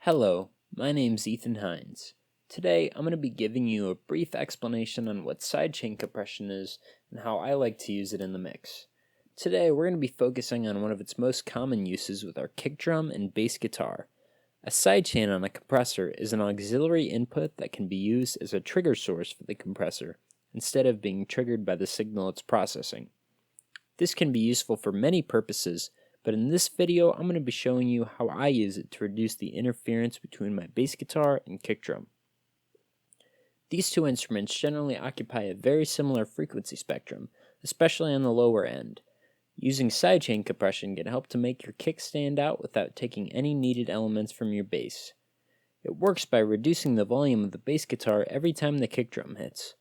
Hello, my name's Ethan Hines. Today I'm going to be giving you a brief explanation on what sidechain compression is and how I like to use it in the mix. Today we're going to be focusing on one of its most common uses with our kick drum and bass guitar. A sidechain on a compressor is an auxiliary input that can be used as a trigger source for the compressor instead of being triggered by the signal it's processing. This can be useful for many purposes, but in this video, I'm going to be showing you how I use it to reduce the interference between my bass guitar and kick drum. These two instruments generally occupy a very similar frequency spectrum, especially on the lower end. Using sidechain compression can help to make your kick stand out without taking any needed elements from your bass. It works by reducing the volume of the bass guitar every time the kick drum hits.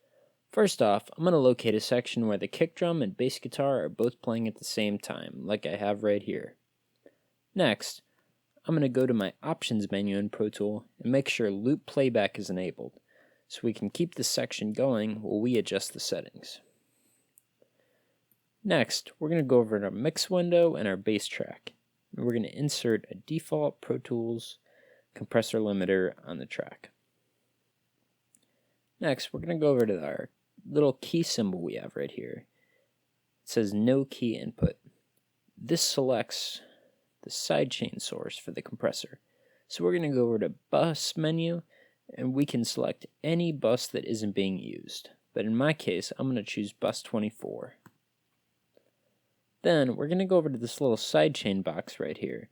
First off, I'm going to locate a section where the kick drum and bass guitar are both playing at the same time, like I have right here. Next, I'm going to go to my Options menu in Pro Tool and make sure Loop Playback is enabled, so we can keep this section going while we adjust the settings. Next, we're going to go over to our Mix window and our bass track, and we're going to insert a default Pro Tools compressor limiter on the track. Next, we're going to go over to our little key symbol we have right here. It says no key input. This selects the sidechain source for the compressor. So we're going to go over to bus menu and we can select any bus that isn't being used. But in my case, I'm going to choose bus 24. Then we're going to go over to this little sidechain box right here.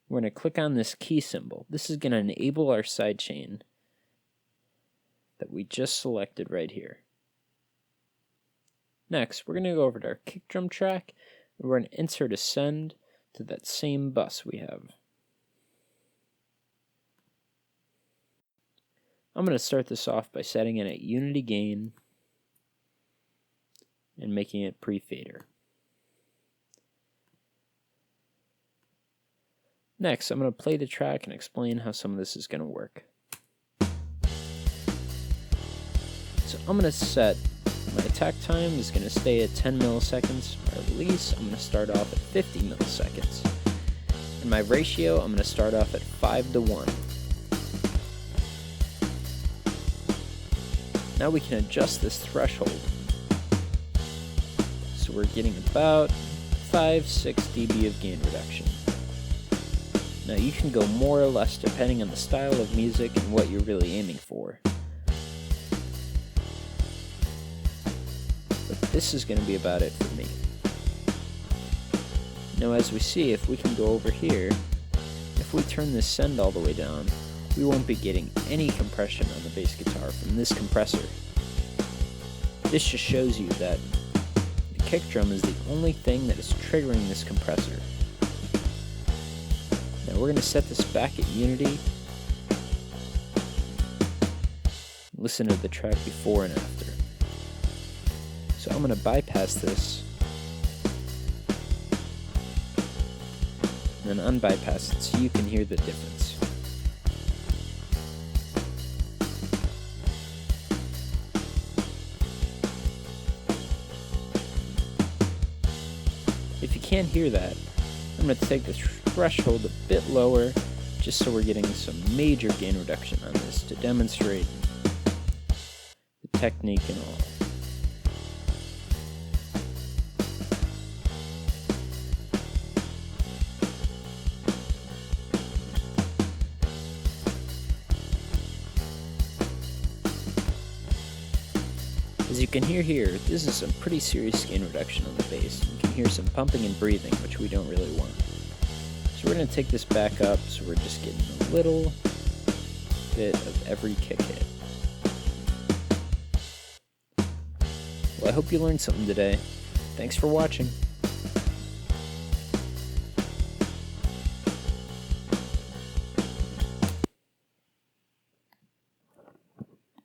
We're going to click on this key symbol. This is going to enable our sidechain that we just selected right here. Next, we're going to go over to our kick drum track, and we're going to insert a send to that same bus we have. I'm going to start this off by setting it at unity gain and making it pre-fader. Next, I'm going to play the track and explain how some of this is going to work. So I'm going to set my attack time is going to stay at 10 milliseconds. My release, I'm going to start off at 50 milliseconds. And my ratio, I'm going to start off at 5:1. Now we can adjust this threshold. So we're getting about 5-6 dB of gain reduction. Now you can go more or less depending on the style of music and what you're really aiming for. This is going to be about it for me. Now as we see, if we can go over here, if we turn this send all the way down, we won't be getting any compression on the bass guitar from this compressor. This just shows you that the kick drum is the only thing that is triggering this compressor. Now we're going to set this back at unity. Listen to the track before and after. So I'm going to bypass this and then unbypass it so you can hear the difference. If you can't hear that, I'm going to take the threshold a bit lower just so we're getting some major gain reduction on this to demonstrate the technique and all. As you can hear here, this is some pretty serious gain reduction on the bass. You can hear some pumping and breathing, which we don't really want. So we're going to take this back up so we're just getting a little bit of every kick hit. Well, I hope you learned something today. Thanks for watching.